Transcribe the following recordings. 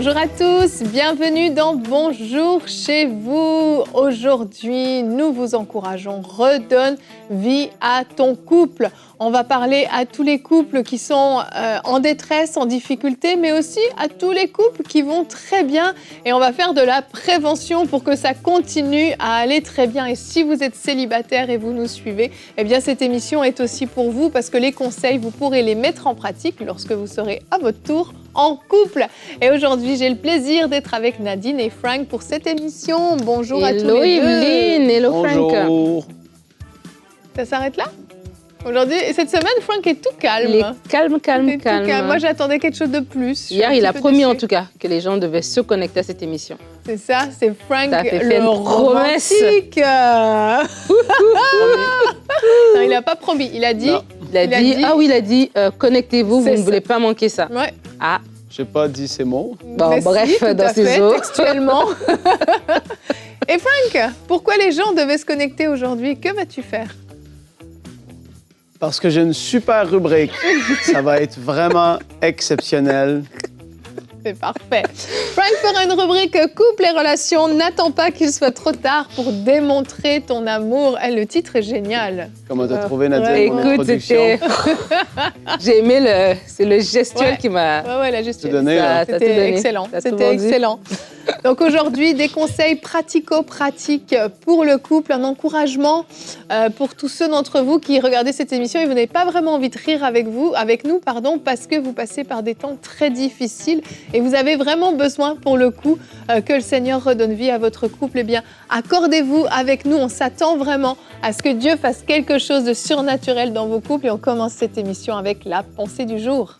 Bonjour à tous, bienvenue dans Bonjour chez vous. Aujourd'hui, nous vous encourageons, redonne vie à ton couple. On va parler à tous les couples qui sont en détresse, en difficulté, mais aussi à tous les couples qui vont très bien. Et on va faire de la prévention pour que ça continue à aller très bien. Et si vous êtes célibataire et vous nous suivez, eh bien cette émission est aussi pour vous parce que les conseils, vous pourrez les mettre en pratique lorsque vous serez à votre tour en couple. Et aujourd'hui, j'ai le plaisir d'être avec Nadine et Frank pour cette émission. Bonjour à tous les deux. Hello Evelyne, hello Frank. Bonjour. Ça s'arrête là? Aujourd'hui, et cette semaine, Frank est tout calme. Il est calme. Tout calme. Moi, j'attendais quelque chose de plus. Hier, il a promis en tout cas que les gens devaient se connecter à cette émission. C'est ça, c'est Frank Ça fait le une promesse. romantique. Non, il n'a pas promis, il a dit... Non. Il a dit, connectez-vous, vous C'est ne ça. voulez pas manquer ça. Ouais. Ah, J'ai pas dit ces mots. Bon, Mais bref, si, tout dans à ces fait, eaux. textuellement. Et Frank, pourquoi les gens devaient se connecter aujourd'hui? Que vas-tu faire? Parce que j'ai une super rubrique. Ça va être vraiment exceptionnel. C'est parfait. Frank fera une rubrique couple et relations. N'attends pas qu'il soit trop tard pour démontrer ton amour. Le titre est génial. Comment t'as trouvé, Nadia, ouais. mon Écoute, introduction? j'ai aimé c'est le gestuel Ouais. qui m'a... Ouais, la gestion. Tout donné, là. T'as tout C'était donné. excellent. T'as tout C'était vendu. excellent. Donc aujourd'hui, des conseils pratico-pratiques pour le couple, un encouragement pour tous ceux d'entre vous qui regardez cette émission et vous n'avez pas vraiment envie de rire avec nous, parce que vous passez par des temps très difficiles et vous avez vraiment besoin pour le coup que le Seigneur redonne vie à votre couple. Eh bien, accordez-vous avec nous. On s'attend vraiment à ce que Dieu fasse quelque chose de surnaturel dans vos couples et on commence cette émission avec la pensée du jour.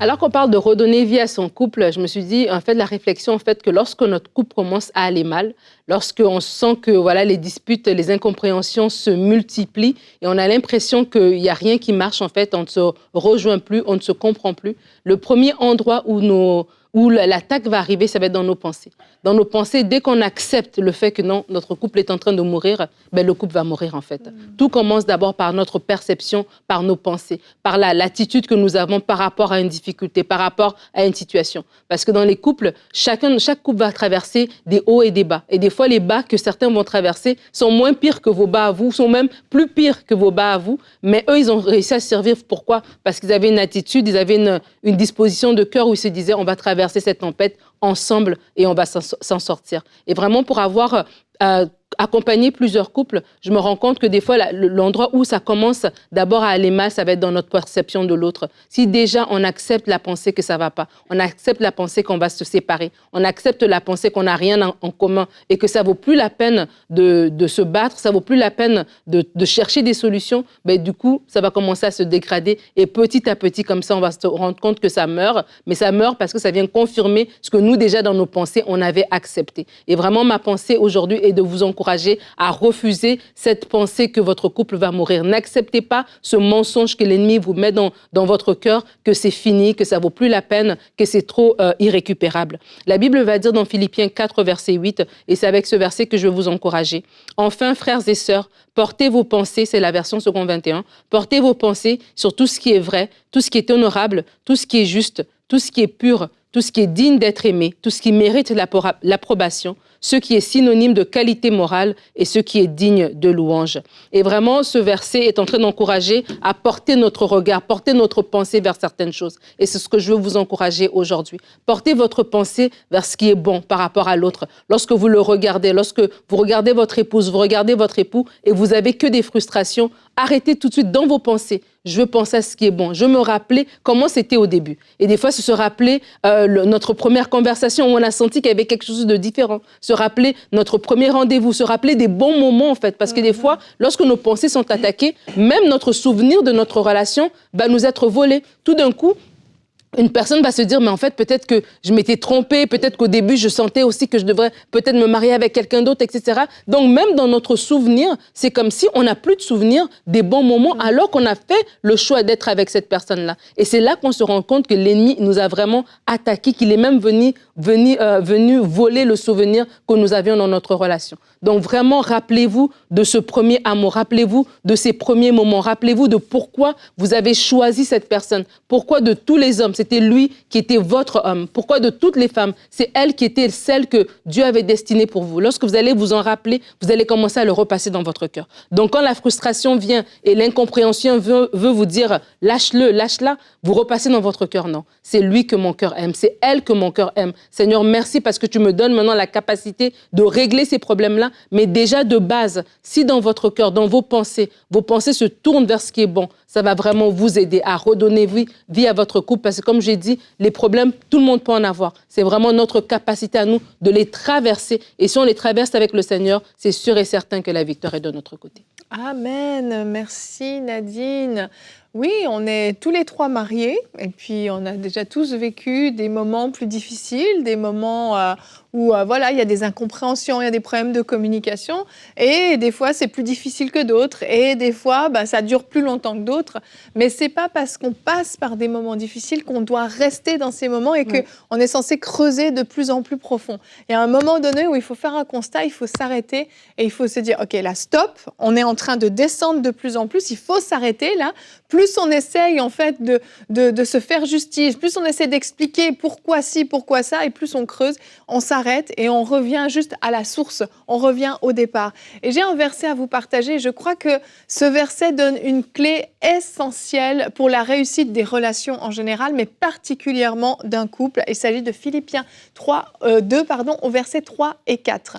Alors qu'on parle de redonner vie à son couple, je me suis dit, en fait, la réflexion, en fait, que lorsque notre couple commence à aller mal, lorsqu'on sent que voilà, les disputes, les incompréhensions se multiplient et on a l'impression qu'il n'y a rien qui marche, en fait, on ne se rejoint plus, on ne se comprend plus, le premier endroit où l'attaque va arriver, ça va être dans nos pensées. Dans nos pensées, dès qu'on accepte le fait que non, notre couple est en train de mourir, ben, le couple va mourir en fait. Tout commence d'abord par notre perception, par nos pensées, par l'attitude que nous avons par rapport à une difficulté, par rapport à une situation. Parce que dans les couples, chaque couple va traverser des hauts et des bas. Et des fois, les bas que certains vont traverser sont moins pires que vos bas à vous, sont même plus pires que vos bas à vous. Mais eux, ils ont réussi à survivre. Pourquoi? Parce qu'ils avaient une attitude, ils avaient une disposition de cœur où ils se disaient, on va traverser cette tempête ensemble et on va s'en sortir. Et vraiment, pour avoir accompagné plusieurs couples, je me rends compte que des fois, l'endroit où ça commence d'abord à aller mal, ça va être dans notre perception de l'autre. Si déjà on accepte la pensée que ça ne va pas, on accepte la pensée qu'on va se séparer, on accepte la pensée qu'on n'a rien en commun et que ça ne vaut plus la peine de se battre, ça ne vaut plus la peine de chercher des solutions, ben, du coup, ça va commencer à se dégrader et petit à petit, comme ça, on va se rendre compte que ça meurt, mais ça meurt parce que ça vient confirmer ce que nous, déjà, dans nos pensées, on avait accepté. Et vraiment, ma pensée aujourd'hui est de vous encourager à refuser cette pensée que votre couple va mourir. N'acceptez pas ce mensonge que l'ennemi vous met dans votre cœur, que c'est fini, que ça vaut plus la peine, que c'est trop irrécupérable. La Bible va dire dans Philippiens 4, verset 8, et c'est avec ce verset que je vais vous encourager. Enfin, frères et sœurs, portez vos pensées, c'est la version seconde 21, portez vos pensées sur tout ce qui est vrai, tout ce qui est honorable, tout ce qui est juste, tout ce qui est pur, tout ce qui est digne d'être aimé, tout ce qui mérite l'approbation, ce qui est synonyme de qualité morale et ce qui est digne de louange. Et vraiment, ce verset est en train d'encourager à porter notre regard, porter notre pensée vers certaines choses. Et c'est ce que je veux vous encourager aujourd'hui. Portez votre pensée vers ce qui est bon par rapport à l'autre. Lorsque vous le regardez, lorsque vous regardez votre épouse, vous regardez votre époux et vous n'avez que des frustrations, arrêtez tout de suite dans vos pensées. Je veux penser à ce qui est bon. Je veux me rappeler comment c'était au début. Et des fois, c'est se rappeler notre première conversation où on a senti qu'il y avait quelque chose de différent. Se rappeler notre premier rendez-vous, se rappeler des bons moments, en fait. Parce que des fois, lorsque nos pensées sont attaquées, même notre souvenir de notre relation va nous être volé. Tout d'un coup, une personne va se dire, mais en fait, peut-être que je m'étais trompée, peut-être qu'au début, je sentais aussi que je devrais peut-être me marier avec quelqu'un d'autre, etc. Donc, même dans notre souvenir, c'est comme si on n'a plus de souvenir des bons moments alors qu'on a fait le choix d'être avec cette personne-là. Et c'est là qu'on se rend compte que l'ennemi nous a vraiment attaqués, qu'il est même venu venu voler le souvenir que nous avions dans notre relation. Donc vraiment, rappelez-vous de ce premier amour, rappelez-vous de ces premiers moments, rappelez-vous de pourquoi vous avez choisi cette personne, pourquoi de tous les hommes, c'était lui qui était votre homme, pourquoi de toutes les femmes, c'est elle qui était celle que Dieu avait destinée pour vous. Lorsque vous allez vous en rappeler, vous allez commencer à le repasser dans votre cœur. Donc quand la frustration vient et l'incompréhension veut vous dire « lâche-le, lâche-la », vous repassez dans votre cœur. Non, c'est lui que mon cœur aime, c'est elle que mon cœur aime. Seigneur, merci parce que tu me donnes maintenant la capacité de régler ces problèmes-là. Mais déjà de base, si dans votre cœur, dans vos pensées se tournent vers ce qui est bon, ça va vraiment vous aider à redonner vie à votre couple. Parce que comme j'ai dit, les problèmes, tout le monde peut en avoir. C'est vraiment notre capacité à nous de les traverser. Et si on les traverse avec le Seigneur, c'est sûr et certain que la victoire est de notre côté. Amen. Merci Nadine. Oui, on est tous les trois mariés et puis on a déjà tous vécu des moments plus difficiles, des moments où voilà, il y a des incompréhensions, il y a des problèmes de communication et des fois c'est plus difficile que d'autres et des fois ça dure plus longtemps que d'autres. Mais c'est pas parce qu'on passe par des moments difficiles qu'on doit rester dans ces moments et qu'on est censé creuser de plus en plus profond. Il y a un moment donné où il faut faire un constat, il faut s'arrêter et il faut se dire ok là stop, on est en train de descendre de plus en plus, il faut s'arrêter là. Plus on essaye en fait de se faire justice, plus on essaie d'expliquer pourquoi ci, pourquoi ça, et plus on creuse, on s'arrête et on revient juste à la source, on revient au départ. Et j'ai un verset à vous partager, je crois que ce verset donne une clé essentielle pour la réussite des relations en général, mais particulièrement d'un couple. Il s'agit de Philippiens 2, au verset 3 et 4.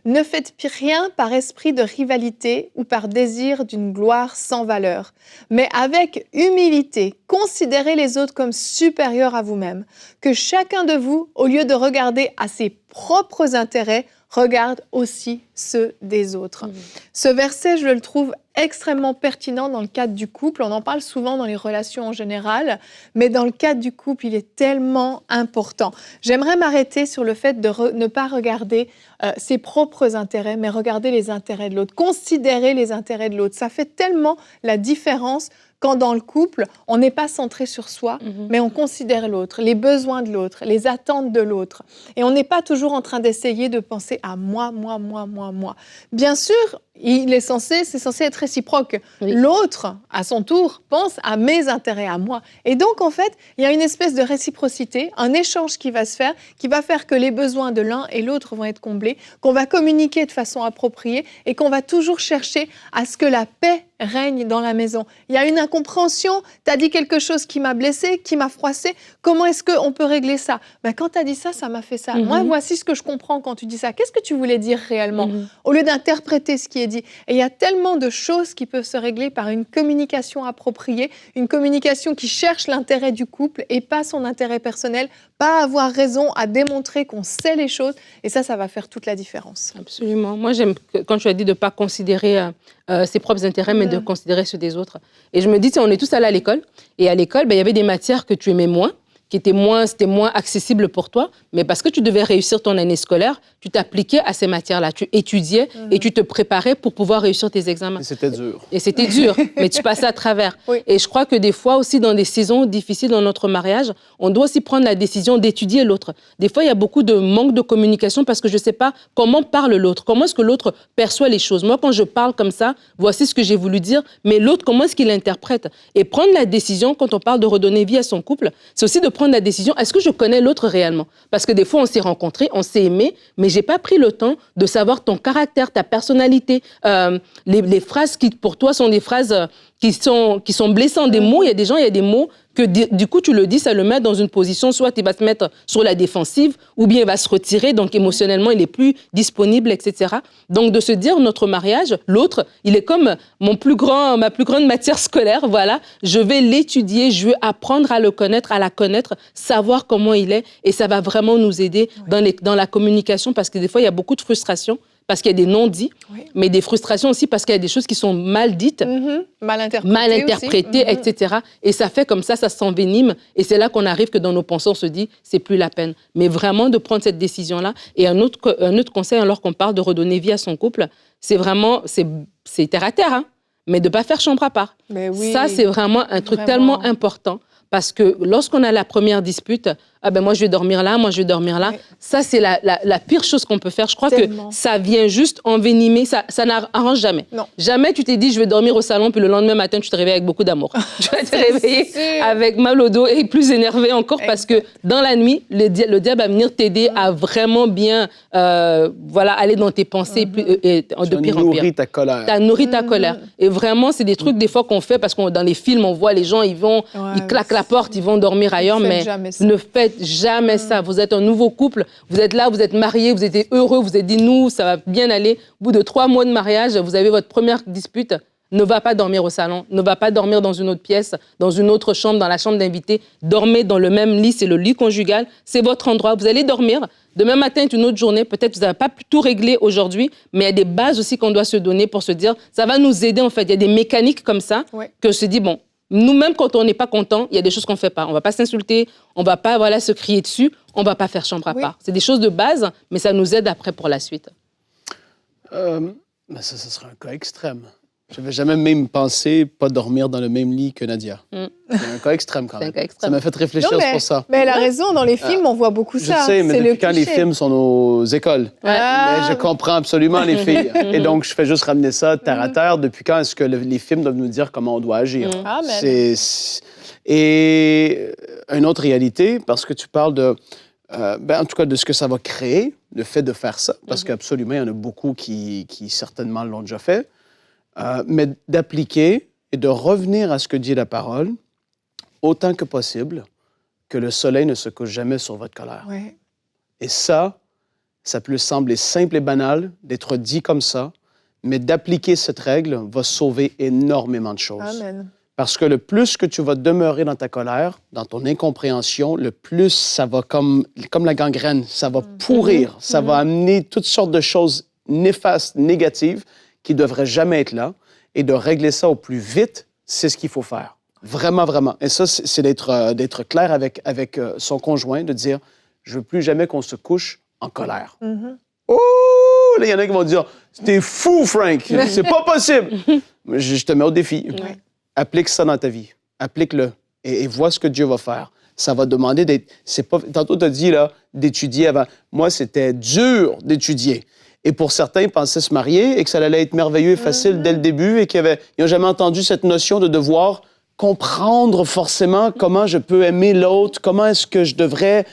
Ne faites rien par esprit de rivalité ou par désir d'une gloire sans valeur, mais avec humilité, considérez les autres comme supérieurs à vous-même. Que chacun de vous, au lieu de regarder à ses propres intérêts, regarde aussi ceux des autres. Ce verset, je le trouve extrêmement pertinent dans le cadre du couple. On en parle souvent dans les relations en général, mais dans le cadre du couple, il est tellement important. J'aimerais m'arrêter sur le fait de ne pas regarder ses propres intérêts, mais regarder les intérêts de l'autre, considérer les intérêts de l'autre. Ça fait tellement la différence quand dans le couple, on n'est pas centré sur soi, mais on considère l'autre, les besoins de l'autre, les attentes de l'autre. Et on n'est pas toujours en train d'essayer de penser à moi. Bien sûr, c'est censé être réciproque. Oui. L'autre, à son tour, pense à mes intérêts, à moi. Et donc, en fait, il y a une espèce de réciprocité, un échange qui va se faire, qui va faire que les besoins de l'un et l'autre vont être comblés, qu'on va communiquer de façon appropriée et qu'on va toujours chercher à ce que la paix règne dans la maison. Il y a une incompréhension, tu as dit quelque chose qui m'a blessée, qui m'a froissée, comment est-ce qu'on peut régler ça ? Quand tu as dit ça, ça m'a fait ça. Moi, voici ce que je comprends quand tu dis ça. Qu'est-ce que tu voulais dire réellement ? Au lieu d'interpréter ce qui est dit. Et il y a tellement de choses qui peuvent se régler par une communication appropriée, une communication qui cherche l'intérêt du couple et pas son intérêt personnel, pas avoir raison à démontrer qu'on sait les choses. Et ça va faire toute la différence. Absolument. Moi, j'aime quand tu as dit de ne pas considérer ses propres intérêts, mais de considérer ceux des autres. Et je me dis, on est tous allés à l'école. Et à l'école, il y avait des matières que tu aimais moins, c'était moins accessible pour toi, mais parce que tu devais réussir ton année scolaire, tu t'appliquais à ces matières-là. Tu étudiais et tu te préparais pour pouvoir réussir tes examens. Et c'était dur. Et c'était dur, mais tu passais à travers. Oui. Et je crois que des fois aussi, dans des saisons difficiles dans notre mariage, on doit aussi prendre la décision d'étudier l'autre. Des fois, il y a beaucoup de manque de communication parce que je ne sais pas comment parle l'autre, comment est-ce que l'autre perçoit les choses. Moi, quand je parle comme ça, voici ce que j'ai voulu dire, mais l'autre, comment est-ce qu'il l'interprète ? Et prendre la décision, quand on parle de redonner vie à son couple, c'est aussi de prendre la décision, est-ce que je connais l'autre réellement ? Parce que des fois, on s'est rencontrés, on s'est aimés, mais je n'ai pas pris le temps de savoir ton caractère, ta personnalité, les phrases qui, pour toi, sont des phrases qui sont blessantes. Des mots, il y a des mots que du coup, tu le dis, ça le met dans une position, soit il va se mettre sur la défensive, ou bien il va se retirer, donc émotionnellement, il n'est plus disponible, etc. Donc, de se dire, notre mariage, l'autre, il est comme ma plus grande matière scolaire, voilà. Je vais l'étudier, je veux apprendre à le connaître, à la connaître, savoir comment il est, et ça va vraiment nous aider dans la communication, parce que des fois, il y a beaucoup de frustration, parce qu'il y a des non-dits, mais des frustrations aussi parce qu'il y a des choses qui sont mal dites, mal interprétées, etc. Et ça fait comme ça s'envenime. Et c'est là qu'on arrive que dans nos pensées, on se dit, c'est plus la peine. Mais vraiment de prendre cette décision-là. Et un autre conseil, alors qu'on parle de redonner vie à son couple, c'est vraiment, c'est terre à terre, hein, mais de ne pas faire chambre à part. Mais oui, ça, c'est vraiment un truc tellement important. Parce que lorsqu'on a la première dispute, ah ben moi je vais dormir là, moi je vais dormir là. Ça, c'est la pire chose qu'on peut faire. Je crois Tellement. que ça vient juste envenimer, ça n'arrange jamais. Non. Jamais tu t'es dit, je vais dormir au salon, puis le lendemain matin, tu te réveilles avec beaucoup d'amour. Tu vas te réveiller sûr. avec mal au dos et plus énervé encore parce que dans la nuit, le diable va venir t'aider à vraiment bien aller dans tes pensées et de pire en pire. nourris ta colère. Tu as nourri ta colère. Et vraiment, c'est des trucs des fois qu'on fait parce que dans les films, on voit les gens, ils claquent la porte, ils vont dormir ailleurs, mais ne faites jamais ça. Vous êtes un nouveau couple, vous êtes là, vous êtes mariés, vous êtes heureux, vous êtes dit, nous, ça va bien aller. Au bout de 3 mois de mariage, vous avez votre première dispute. Ne va pas dormir au salon, ne va pas dormir dans une autre pièce, dans une autre chambre, dans la chambre d'invité. Dormez dans le même lit, c'est le lit conjugal, c'est votre endroit. Vous allez dormir. Demain matin est une autre journée. Peut-être que vous n'avez pas pu tout régler aujourd'hui, mais il y a des bases aussi qu'on doit se donner pour se dire, ça va nous aider en fait. Il y a des mécaniques comme ça que je se dis, bon, nous-mêmes, quand on n'est pas content, il y a des choses qu'on ne fait pas. On ne va pas s'insulter, on ne va pas se crier dessus, on ne va pas faire chambre à part. C'est des choses de base, mais ça nous aide après pour la suite. Mais ça serait un cas extrême. Je n'avais jamais même pensé pas dormir dans le même lit que Nadia. C'est un cas extrême quand même. Ça m'a fait réfléchir pour ça. Mais elle a raison, dans les films, on voit beaucoup ça. Je sais, mais depuis quand les films sont aux écoles? Mais je comprends absolument les filles. Et donc, je fais juste ramener ça terre à terre. Depuis quand est-ce que les films doivent nous dire comment on doit agir? Et une autre réalité, parce que tu parles de... en tout cas, de ce que ça va créer, le fait de faire ça, parce qu'absolument, il y en a beaucoup qui certainement l'ont déjà fait, mais d'appliquer et de revenir à ce que dit la parole autant que possible, que le soleil ne se couche jamais sur votre colère. Et ça peut sembler simple et banal d'être dit comme ça, mais d'appliquer cette règle va sauver énormément de choses. Amen. Parce que le plus que tu vas demeurer dans ta colère, dans ton incompréhension, le plus ça va comme la gangrène, ça va pourrir, ça va amener toutes sortes de choses néfastes, négatives, qui ne devraient jamais être là. Et de régler ça au plus vite, c'est ce qu'il faut faire. Vraiment, vraiment. Et ça, c'est d'être clair avec son conjoint, de dire, je ne veux plus jamais qu'on se couche en colère. Oh! Là, il y en a qui vont dire, t'es fou, Frank, c'est pas possible. Je te mets au défi. Applique ça dans ta vie. Applique-le et vois ce que Dieu va faire. Ça va demander d'être... Tantôt, tu as dit là, d'étudier avant. Moi, c'était dur d'étudier. Et pour certains, ils pensaient se marier et que ça allait être merveilleux et facile dès le début et qu'ils n'ont jamais entendu cette notion de devoir comprendre forcément comment je peux aimer l'autre, comment est-ce que je devrais...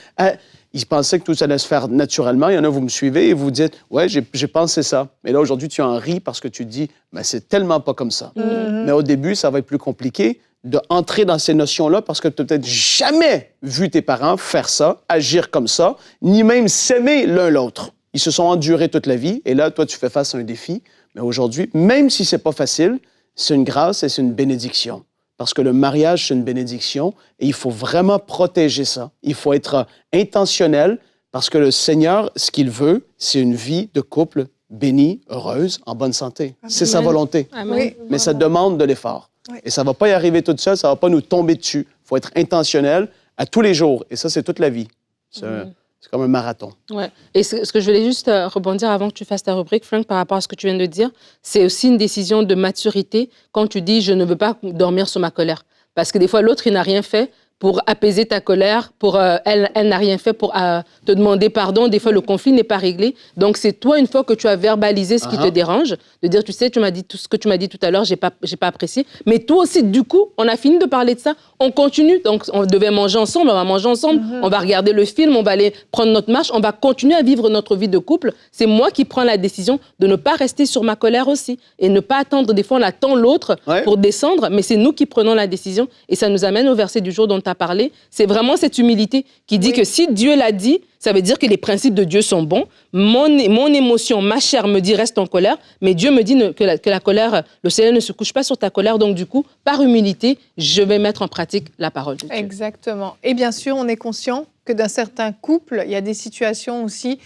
Ils pensaient que tout ça allait se faire naturellement. Il y en a, vous me suivez et vous dites, ouais, j'ai pensé ça. Mais là, aujourd'hui, tu en ris parce que tu te dis, ben, c'est tellement pas comme ça. Mais au début, ça va être plus compliqué d'entrer dans ces notions-là parce que tu n'as peut-être jamais vu tes parents faire ça, agir comme ça, ni même s'aimer l'un l'autre. Ils se sont endurés toute la vie et là, toi, tu fais face à un défi. Mais aujourd'hui, même si c'est pas facile, c'est une grâce et c'est une bénédiction. Parce que le mariage, c'est une bénédiction et il faut vraiment protéger ça. Il faut être intentionnel parce que le Seigneur, ce qu'il veut, c'est une vie de couple bénie, heureuse, en bonne santé. Amen. C'est sa volonté. Oui, mais ça demande de l'effort. Et ça ne va pas y arriver tout seul, ça ne va pas nous tomber dessus. Il faut être intentionnel à tous les jours. Et ça, c'est toute la vie. C'est comme un marathon. Ouais. Et ce que je voulais juste rebondir avant que tu fasses ta rubrique, Frank, par rapport à ce que tu viens de dire, c'est aussi une décision de maturité quand tu dis « je ne veux pas dormir sur ma colère ». Parce que des fois, l'autre, il n'a rien fait pour apaiser ta colère, elle n'a rien fait pour te demander pardon. Des fois, le conflit n'est pas réglé. Donc, c'est toi, une fois que tu as verbalisé ce qui te dérange, de dire, tu sais, tu m'as dit tout ce que tu m'as dit tout à l'heure, j'ai pas apprécié. Mais toi aussi, du coup, on a fini de parler de ça. On continue. Donc, on devait manger ensemble, on va manger ensemble, on va regarder le film, on va aller prendre notre marche, on va continuer à vivre notre vie de couple. C'est moi qui prends la décision de ne pas rester sur ma colère aussi et ne pas attendre. Des fois, on attend l'autre pour descendre, mais c'est nous qui prenons la décision. Et ça nous amène au verset du jour dont tu as parlé. C'est vraiment cette humilité qui dit que si Dieu l'a dit, ça veut dire que les principes de Dieu sont bons. Mon émotion, ma chair me dit reste en colère, mais Dieu me dit que la colère, le Seigneur ne se couche pas sur ta colère. Donc du coup, par humilité, je vais mettre en pratique la parole de Dieu. Exactement. Et bien sûr, on est conscient que dans certains couples, il y a des situations aussi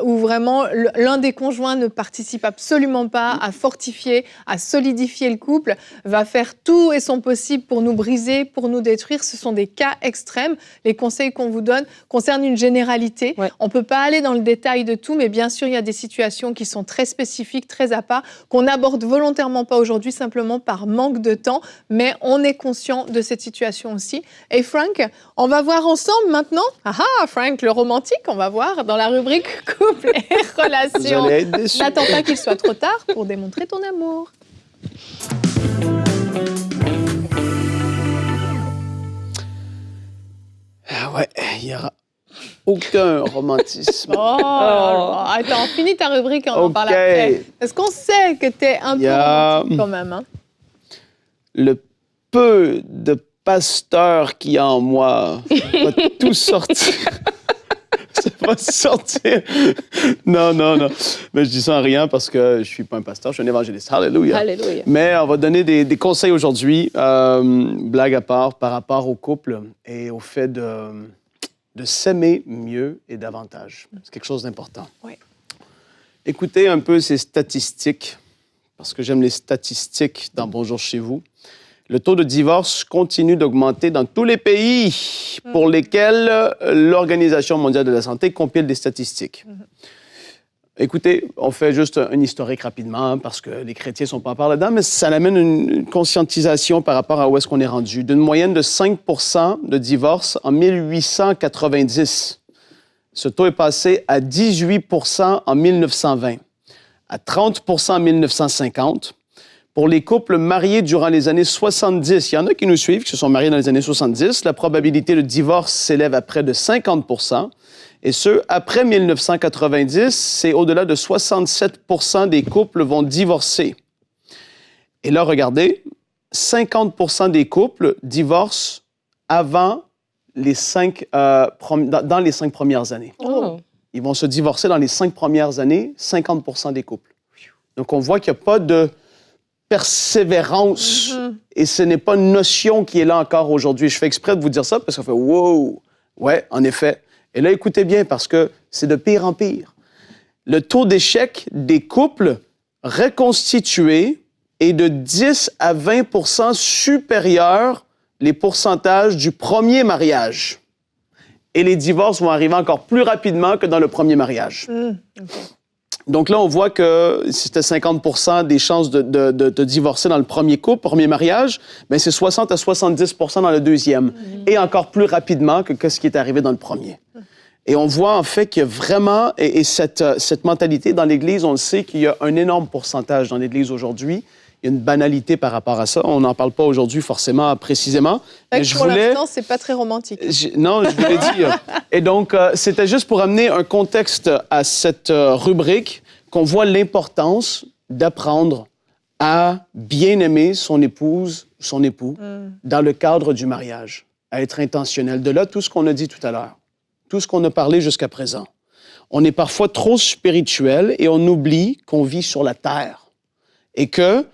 où vraiment l'un des conjoints ne participe absolument pas à fortifier, à solidifier le couple, va faire tout et son possible pour nous briser, pour nous détruire. Ce sont des cas extrêmes. Les conseils qu'on vous donne concernent une généralité. On ne peut pas aller dans le détail de tout, mais bien sûr, il y a des situations qui sont très spécifiques, très à part, qu'on n'aborde volontairement pas aujourd'hui, simplement par manque de temps, mais on est conscient de cette situation aussi. Et Frank, on va voir ensemble maintenant Frank, le romantique, on va voir dans la rubrique couple et Vous relations. allez être déçus. N'attends pas qu'il soit trop tard pour démontrer ton amour. Ah ouais, il n'y aura aucun romantisme. Oh, attends, finis ta rubrique, on en parle OK. après. Est-ce qu'on sait que t'es un peu romantique quand même, hein? Le peu de pasteur qu'il y a en moi va tout sortir. Ça va sortir. Non. Mais je dis ça en rien parce que je suis pas un pasteur, je suis un évangéliste. Alléluia. Alléluia. Mais on va donner des conseils aujourd'hui, blague à part, par rapport au couple et au fait de s'aimer mieux et davantage. C'est quelque chose d'important. Oui. Écoutez un peu ces statistiques, parce que j'aime les statistiques dans Bonjour chez vous. Le taux de divorce continue d'augmenter dans tous les pays pour lesquels l'Organisation mondiale de la santé compile des statistiques. Écoutez, on fait juste un historique rapidement, hein, parce que les chrétiens ne sont pas par là-dedans, mais ça amène une conscientisation par rapport à où est-ce qu'on est rendu. D'une moyenne de 5 de divorces en 1890, ce taux est passé à 18 en 1920, à 30 en 1950. Pour les couples mariés durant les années 70, il y en a qui nous suivent, qui se sont mariés dans les années 70, la probabilité de divorce s'élève à près de 50 et ceux après 1990, c'est au-delà de 67 des couples vont divorcer. Et là, regardez, 50 des couples divorcent avant les dans les 5 premières années. Oh. Ils vont se divorcer dans les 5 premières années, 50 des couples. Donc, on voit qu'il n'y a pas de persévérance. Et ce n'est pas une notion qui est là encore aujourd'hui. Je fais exprès de vous dire ça parce qu'on fait « wow ». Ouais, en effet. Et là, écoutez bien, parce que c'est de pire en pire. Le taux d'échec des couples reconstitués est de 10 à 20 supérieur les pourcentages du premier mariage. Et les divorces vont arriver encore plus rapidement que dans le premier mariage. Donc là, on voit que c'était 50 des chances de divorcer dans le premier couple, premier mariage, mais c'est 60 à 70 dans le deuxième. Et encore plus rapidement que ce qui est arrivé dans le premier. Et on voit en fait qu'il y a vraiment, et cette mentalité dans l'Église, on le sait qu'il y a un énorme pourcentage dans l'Église aujourd'hui. Il y a une banalité par rapport à ça. On n'en parle pas aujourd'hui forcément précisément. Mais pour l'instant, c'est pas très romantique. Non, je voulais dire. Et donc, c'était juste pour amener un contexte à cette rubrique, qu'on voit l'importance d'apprendre à bien aimer son épouse, son époux, dans le cadre du mariage, à être intentionnel. De là, tout ce qu'on a dit tout à l'heure, tout ce qu'on a parlé jusqu'à présent. On est parfois trop spirituel et on oublie qu'on vit sur la terre. Et que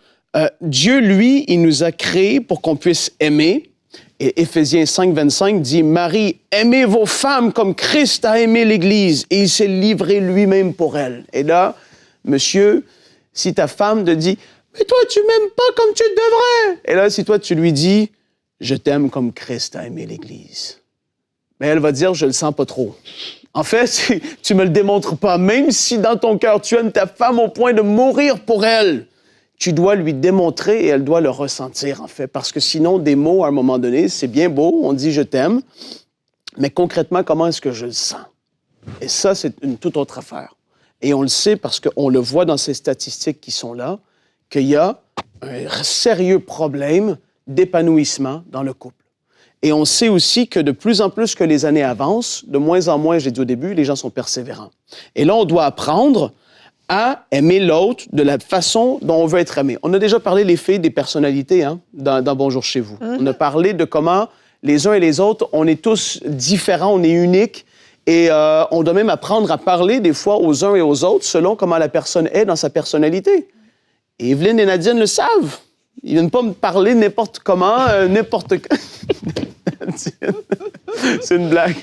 Dieu, lui, il nous a créés pour qu'on puisse aimer. Et Éphésiens 5, 25 dit « Marie, aimez vos femmes comme Christ a aimé l'Église et il s'est livré lui-même pour elle. » Et là, monsieur, si ta femme te dit « Mais toi, tu m'aimes pas comme tu devrais. » Et là, si toi, tu lui dis « Je t'aime comme Christ a aimé l'Église. » Mais elle va dire « Je le sens pas trop. » En fait, tu me le démontres pas. Même si dans ton cœur, tu aimes ta femme au point de mourir pour elle, tu dois lui démontrer et elle doit le ressentir, en fait. Parce que sinon, des mots, à un moment donné, c'est bien beau, on dit « je t'aime », mais concrètement, comment est-ce que je le sens? Et ça, c'est une toute autre affaire. Et on le sait parce qu'on le voit dans ces statistiques qui sont là, qu'il y a un sérieux problème d'épanouissement dans le couple. Et on sait aussi que de plus en plus que les années avancent, de moins en moins, j'ai dit au début, les gens sont persévérants. Et là, on doit apprendre à aimer l'autre de la façon dont on veut être aimé. On a déjà parlé, les filles, des personnalités hein, dans Bonjour chez vous. On a parlé de comment les uns et les autres, on est tous différents, on est uniques. Et on doit même apprendre à parler des fois aux uns et aux autres selon comment la personne est dans sa personnalité. Et Evelyne et Nadine le savent. Ils viennent pas me parler n'importe comment, n'importe quand. C'est une blague.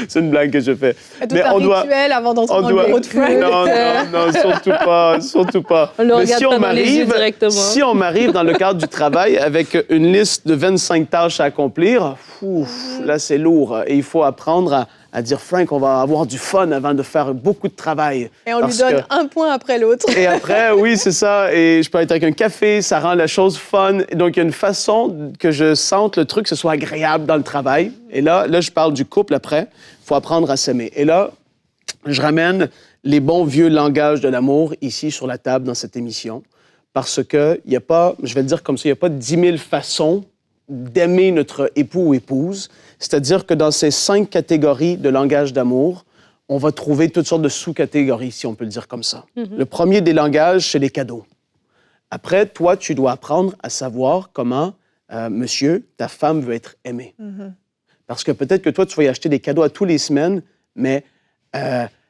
C'est une blague que je fais. Tout un rituel avant d'entrer dans le bureau de Frank. Non, surtout pas. On le regarde dans les yeux directement. Si on m'arrive dans le cadre du travail avec une liste de 25 tâches à accomplir, là, c'est lourd. Et il faut apprendre à dire « Frank, on va avoir du fun avant de faire beaucoup de travail. » Et on lui donne un point après l'autre. Et après, oui, c'est ça. Et je peux être avec un café, ça rend la chose fun. Et donc, il y a une façon que je sente le truc, que ce soit agréable dans le travail. Et là, je parle du couple après. Il faut apprendre à s'aimer. Et là, je ramène les bons vieux langages de l'amour ici sur la table dans cette émission. Parce qu'il n'y a pas, je vais le dire comme ça, il n'y a pas 10 000 façons d'aimer notre époux ou épouse. C'est-à-dire que dans ces 5 catégories de langage d'amour, on va trouver toutes sortes de sous-catégories, si on peut le dire comme ça. Le premier des langages, c'est les cadeaux. Après, toi, tu dois apprendre à savoir comment, monsieur, ta femme veut être aimée. Parce que peut-être que toi, tu vas y acheter des cadeaux à tous les semaines, mais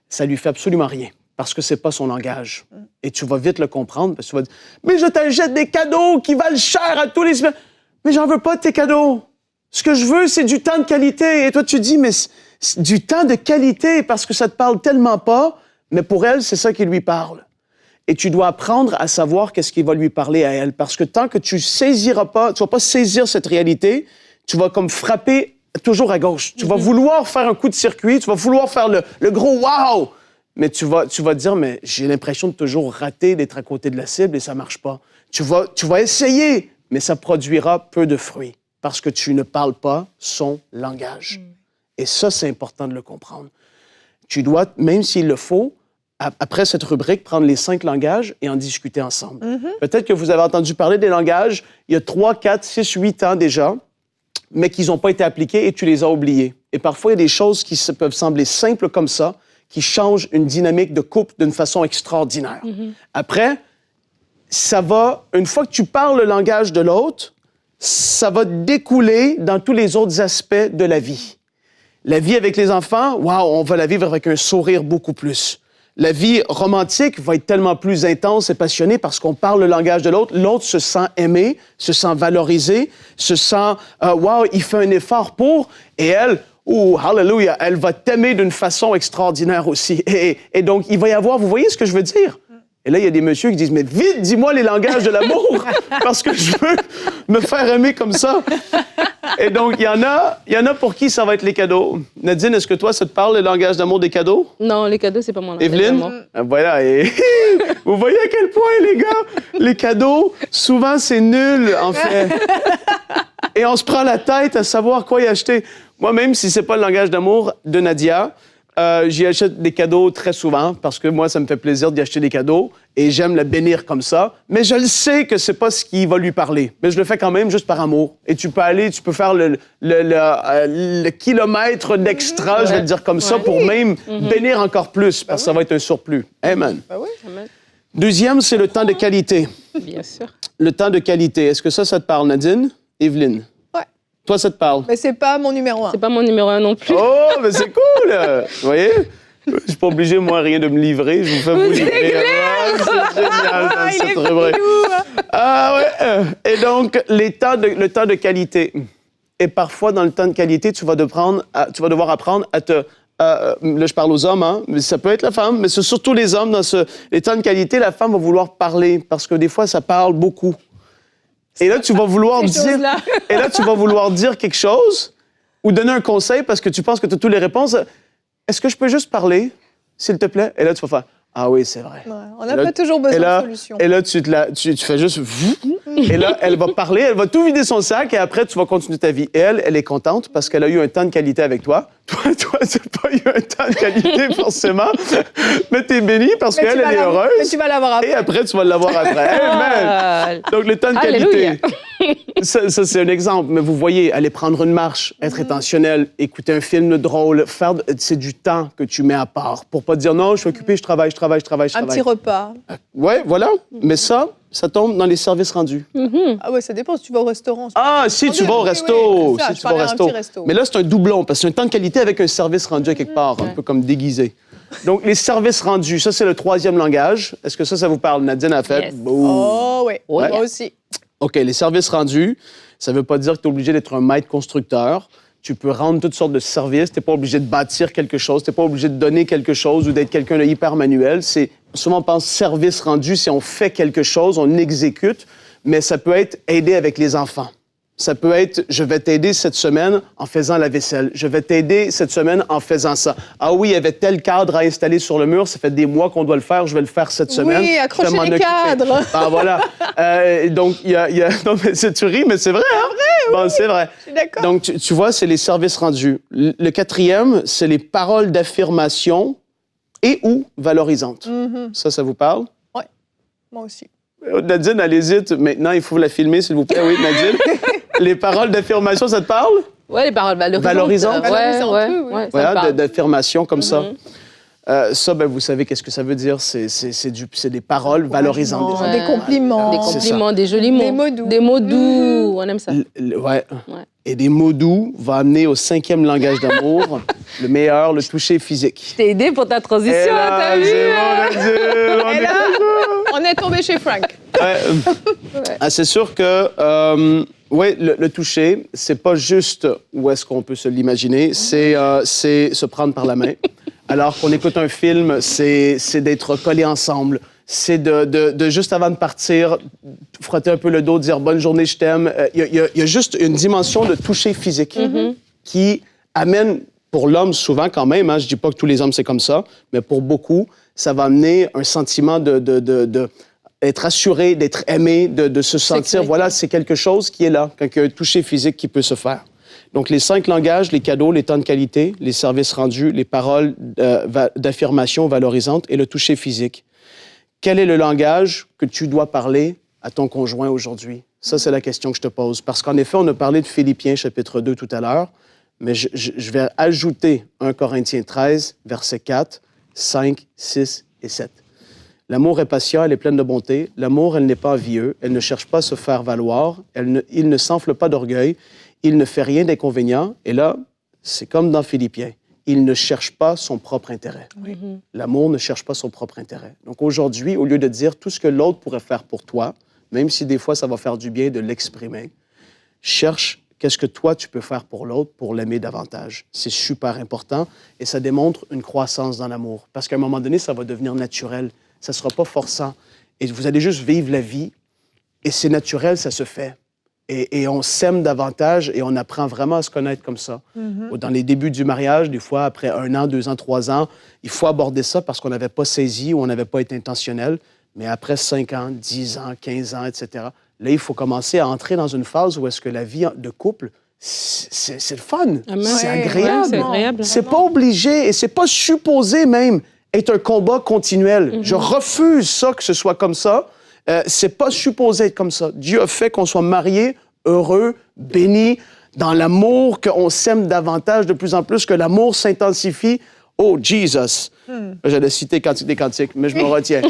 ça lui fait absolument rien. Parce que c'est pas son langage. Et tu vas vite le comprendre, parce que tu vas dire « Mais je t'achète des cadeaux qui valent cher à tous les semaines. » « Mais j'en veux pas de tes cadeaux. Ce que je veux, c'est du temps de qualité. » Et toi, tu dis « Mais c'est du temps de qualité parce que ça te parle tellement pas. » Mais pour elle, c'est ça qui lui parle. Et tu dois apprendre à savoir qu'est-ce qui va lui parler à elle. Parce que tant que tu saisiras pas, tu vas pas saisir cette réalité, tu vas comme frapper toujours à gauche. Tu vas vouloir faire un coup de circuit, tu vas vouloir faire le gros « wow ». Mais tu vas te dire, mais j'ai l'impression de toujours rater, d'être à côté de la cible et ça marche pas. Tu vas essayer, mais ça produira peu de fruits parce que tu ne parles pas son langage. Et ça, c'est important de le comprendre. Tu dois, même s'il le faut, après cette rubrique, prendre les 5 langages et en discuter ensemble. Peut-être que vous avez entendu parler des langages il y a 3, 4, 6, 8 ans déjà, mais qu'ils n'ont pas été appliqués et tu les as oubliés. Et parfois, il y a des choses qui peuvent sembler simples comme ça, qui changent une dynamique de couple d'une façon extraordinaire. Après, ça va, une fois que tu parles le langage de l'autre, ça va découler dans tous les autres aspects de la vie. La vie avec les enfants, wow, on va la vivre avec un sourire beaucoup plus. La vie romantique va être tellement plus intense et passionnée parce qu'on parle le langage de l'autre. L'autre se sent aimé, se sent valorisé, se sent, wow, il fait un effort pour, et elle, oh, hallelujah, elle va t'aimer d'une façon extraordinaire aussi. Et donc, il va y avoir, vous voyez ce que je veux dire? Et là, il y a des messieurs qui disent, mais vite, dis-moi les langages de l'amour, parce que je veux me faire aimer comme ça. Et donc, il y en a pour qui ça va être les cadeaux. Nadine, est-ce que toi, ça te parle, le langage d'amour des cadeaux? Non, les cadeaux, c'est pas mon langage Evelyne? d'amour. Voilà, et vous voyez à quel point, les gars, les cadeaux, souvent, c'est nul, en fait. Et on se prend la tête à savoir quoi y acheter. Moi, même si c'est pas le langage d'amour de Nadia, j'y achète des cadeaux très souvent parce que moi, ça me fait plaisir d'y acheter des cadeaux et j'aime la bénir comme ça. Mais je le sais que c'est pas ce qui va lui parler. Mais je le fais quand même juste par amour. Et tu peux faire le kilomètre d'extra, je vais le dire comme ça, pour même bénir encore plus parce que ça va être un surplus. Amen. Oui, amen. Deuxième, c'est le temps de qualité. Bien sûr. Le temps de qualité. Est-ce que ça te parle, Nadine? Evelyne? Ouais. Toi, ça te parle? Mais c'est pas mon numéro 1. C'est pas mon numéro 1 non plus. Oh, mais c'est cool! Vous voyez? Je suis pas obligé, moi, rien de me livrer. Je vous fais vous livrer. Ah, c'est génial dans cette rubrique. Ah ouais. Et donc, le temps de qualité. Et parfois, dans le temps de qualité, tu vas devoir apprendre à te... là, je parle aux hommes, hein, mais ça peut être la femme, mais c'est surtout les hommes. Dans les temps de qualité, la femme va vouloir parler parce que des fois, ça parle beaucoup. Et là, tu vas vouloir dire quelque chose ou donner un conseil parce que tu penses que tu as toutes les réponses. Est-ce que je peux juste parler, s'il te plaît? Et là, tu vas faire « Ah oui, c'est vrai. Ouais, on n'a pas toujours besoin de solution. Et là, tu fais juste « Et là, elle va parler, elle va tout vider son sac et après, tu vas continuer ta vie. Et elle est contente parce qu'elle a eu un temps de qualité avec toi. Toi, tu n'as pas eu un temps de qualité, forcément. Mais tu es béni parce qu'elle est heureuse. Mais tu vas l'avoir après. Et après, tu vas l'avoir après. Amen. Donc, le temps de qualité. Ça, c'est un exemple. Mais vous voyez, aller prendre une marche, être intentionnel, écouter un film drôle, c'est du temps que tu mets à part pour pas te dire non, je suis occupé, je travaille. Un petit repas. Oui, voilà. Mais ça tombe dans les services rendus. Ah ouais, ça dépend si tu vas au restaurant. Ah, si tu vas au resto. Oui, si tu vas au resto. Mais là, c'est un doublon parce que c'est un temps de qualité avec un service rendu à quelque part, un peu comme déguisé. Donc, les services rendus, ça, c'est le 3e langage. Est-ce que ça vous parle? Nadine a fait. Yes. Oh, oui. Ouais. Moi aussi. OK, les services rendus, ça ne veut pas dire que tu es obligé d'être un maître constructeur. Tu peux rendre toutes sortes de services. Tu n'es pas obligé de bâtir quelque chose. Tu n'es pas obligé de donner quelque chose ou d'être quelqu'un de hyper manuel. Souvent, on pense service rendu, si on fait quelque chose, on exécute, mais ça peut être aider avec les enfants. Ça peut être, je vais t'aider cette semaine en faisant la vaisselle. Je vais t'aider cette semaine en faisant ça. Ah oui, il y avait tel cadre à installer sur le mur. Ça fait des mois qu'on doit le faire. Je vais le faire cette semaine. Oui, accrocher les cadres. Ah, voilà. Donc, il y a... Non, mais tu ris, mais c'est vrai, hein? C'est vrai, oui. Bon, c'est vrai. Je suis d'accord. Donc, tu vois, c'est les services rendus. Le quatrième, c'est les paroles d'affirmation et ou valorisantes. Ça vous parle? Oui, moi aussi. Nadine, elle hésite. Maintenant, il faut la filmer, s'il vous plaît. Oui, Nadine. Les paroles d'affirmation, ça te parle? Oui, les paroles valorisantes. Valorisantes? Oui. Voilà, d'affirmation comme ça. Ça, ben, vous savez qu'est-ce que ça veut dire. C'est des paroles valorisantes. Ouais. Des compliments. Des compliments, des jolis mots. Des mots doux. Des mots doux. On aime ça. Ouais. Et des mots doux vont amener au 5e langage d'amour, le meilleur, le toucher physique. Je t'ai aidé pour ta transition, t'as vu? On est tombé chez Frank. C'est sûr que... oui, le toucher, c'est pas juste où est-ce qu'on peut se l'imaginer, c'est se prendre par la main. Alors qu'on écoute un film, c'est d'être collés ensemble. C'est de juste avant de partir, frotter un peu le dos, dire « bonne journée, je t'aime ». Il y a juste une dimension de toucher physique qui amène, pour l'homme souvent quand même, hein, je dis pas que tous les hommes c'est comme ça, mais pour beaucoup, ça va amener un sentiment d'être assuré, d'être aimé, de se sentir, voilà, c'est quelque chose qui est là, quand il y a un toucher physique qui peut se faire. Donc, les 5 langages, les cadeaux, les temps de qualité, les services rendus, les paroles d'affirmation valorisantes et le toucher physique. Quel est le langage que tu dois parler à ton conjoint aujourd'hui? Ça, c'est la question que je te pose. Parce qu'en effet, on a parlé de Philippiens, chapitre 2, tout à l'heure, mais je vais ajouter 1 Corinthiens 13, versets 4, 5, 6 et 7. L'amour est patient, elle est pleine de bonté. L'amour, elle n'est pas envieux, elle ne cherche pas à se faire valoir, il ne s'enfle pas d'orgueil, il ne fait rien d'inconvénient. Et là, c'est comme dans Philippiens, il ne cherche pas son propre intérêt. Oui. L'amour ne cherche pas son propre intérêt. Donc aujourd'hui, au lieu de dire tout ce que l'autre pourrait faire pour toi, même si des fois ça va faire du bien de l'exprimer, cherche qu'est-ce que toi tu peux faire pour l'autre pour l'aimer davantage. C'est super important et ça démontre une croissance dans l'amour. Parce qu'à un moment donné, ça va devenir naturel. Ça ne sera pas forçant. Et vous allez juste vivre la vie et c'est naturel, ça se fait. Et on s'aime davantage et on apprend vraiment à se connaître comme ça. Dans les débuts du mariage, des fois, après 1 an, 2 ans, 3 ans, il faut aborder ça parce qu'on n'avait pas saisi ou on n'avait pas été intentionnel. Mais après 5 ans, 10 ans, 15 ans, etc., là, il faut commencer à entrer dans une phase où est-ce que la vie de couple, c'est le fun. C'est agréable. C'est agréable. C'est pas obligé et c'est pas supposé même être un combat continuel. Je refuse ça, que ce soit comme ça. C'est pas supposé être comme ça. Dieu a fait qu'on soit mariés, heureux, bénis, dans l'amour, qu'on s'aime davantage de plus en plus, que l'amour s'intensifie. Oh, Jesus! J'allais citer Cantique des Cantiques, mais je me retiens.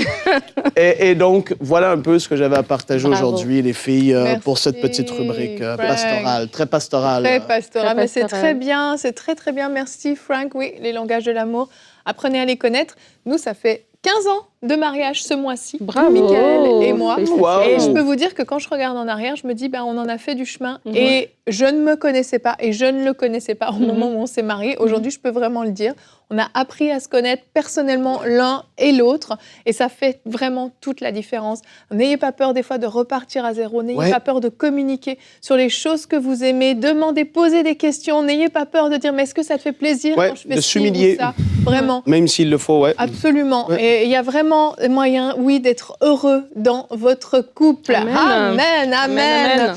et donc, voilà un peu ce que j'avais à partager aujourd'hui, les filles, pour cette petite rubrique pastorale, très pastorale. Très pastorale, mais c'est très bien, c'est très, très bien. Merci, Frank. Oui, les langages de l'amour, apprenez à les connaître. Nous, ça fait 15 ans de mariage ce mois-ci, Michael et moi. Wow. Et je peux vous dire que quand je regarde en arrière, je me dis, on en a fait du chemin. Et je ne me connaissais pas et je ne le connaissais pas au moment où on s'est mariés. Aujourd'hui, je peux vraiment le dire. On a appris à se connaître personnellement l'un et l'autre. Et ça fait vraiment toute la différence. N'ayez pas peur des fois de repartir à zéro. N'ayez pas peur de communiquer sur les choses que vous aimez. Demandez, posez des questions. N'ayez pas peur de dire, mais est-ce que ça te fait plaisir quand je fais de s'humilier. Ça? Vraiment. Même s'il le faut, Absolument. Et il y a vraiment moyen, d'être heureux dans votre couple. Amen. Amen, amen. Amen.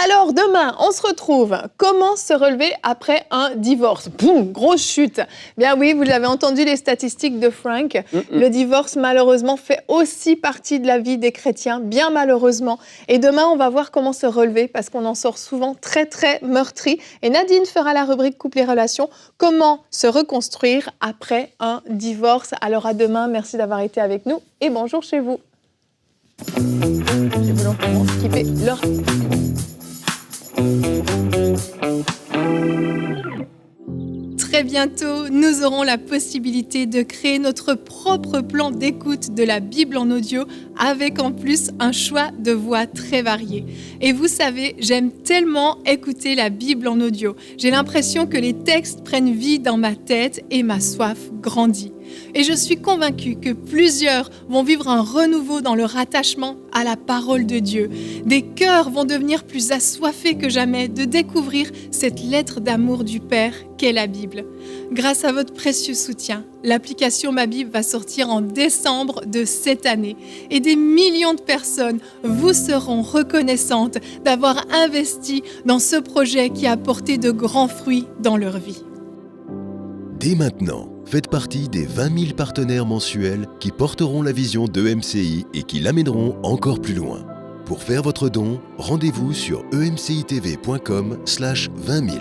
Alors, demain, on se retrouve. Comment se relever après un divorce? Boum, grosse chute. Bien oui, vous l'avez entendu, les statistiques de Frank. Le divorce, malheureusement, fait aussi partie de la vie des chrétiens, bien malheureusement. Et demain, on va voir comment se relever, parce qu'on en sort souvent très, très meurtri. Et Nadine fera la rubrique Couple et relations. Comment se reconstruire après un divorce? Alors, à demain. Merci d'avoir été avec nous. Et bonjour chez vous. Je vous l'entends skipper leur... Très bientôt, nous aurons la possibilité de créer notre propre plan d'écoute de la Bible en audio avec en plus un choix de voix très varié. Et vous savez, j'aime tellement écouter la Bible en audio. J'ai l'impression que les textes prennent vie dans ma tête et ma soif grandit. Et je suis convaincue que plusieurs vont vivre un renouveau dans leur attachement à la parole de Dieu. Des cœurs vont devenir plus assoiffés que jamais de découvrir cette lettre d'amour du Père qu'est la Bible. Grâce à votre précieux soutien, l'application Ma Bible va sortir en décembre de cette année et des millions de personnes vous seront reconnaissantes d'avoir investi dans ce projet qui a apporté de grands fruits dans leur vie. Dès maintenant, faites partie des 20 000 partenaires mensuels qui porteront la vision d'EMCI et qui l'amèneront encore plus loin. Pour faire votre don, rendez-vous sur emcitv.com/20 000.